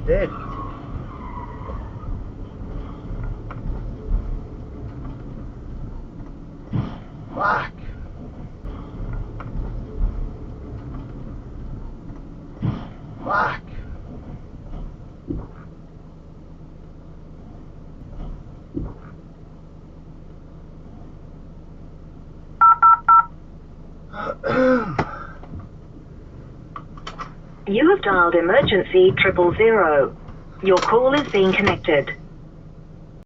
Dead. Fuck. Fuck. You have dialed emergency 000. Your call is being connected.